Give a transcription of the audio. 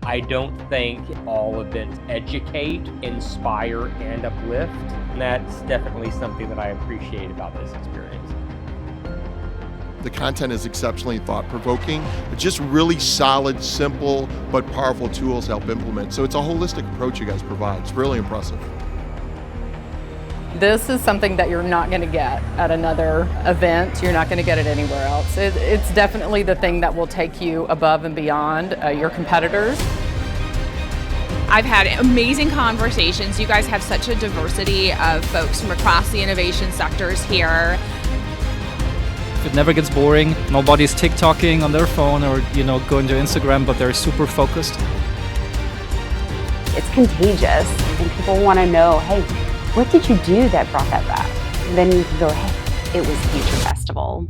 I don't think all events educate, inspire, and uplift. And that's definitely something that I appreciate about this experience. The content is exceptionally thought-provoking. It's just really solid, simple, but powerful tools to help implement. So it's a holistic approach you guys provide. It's really impressive. This is something that you're not going to get at another event. You're not going to get it anywhere else. It's definitely the thing that will take you above and beyond your competitors. I've had amazing conversations. You guys have such a diversity of folks from across the innovation sectors here. It never gets boring. Nobody's TikToking on their phone or, going to Instagram, but they're super focused. It's contagious, and people want to know, hey, what did you do that brought that back? And then you can go, hey, it was Future Festival.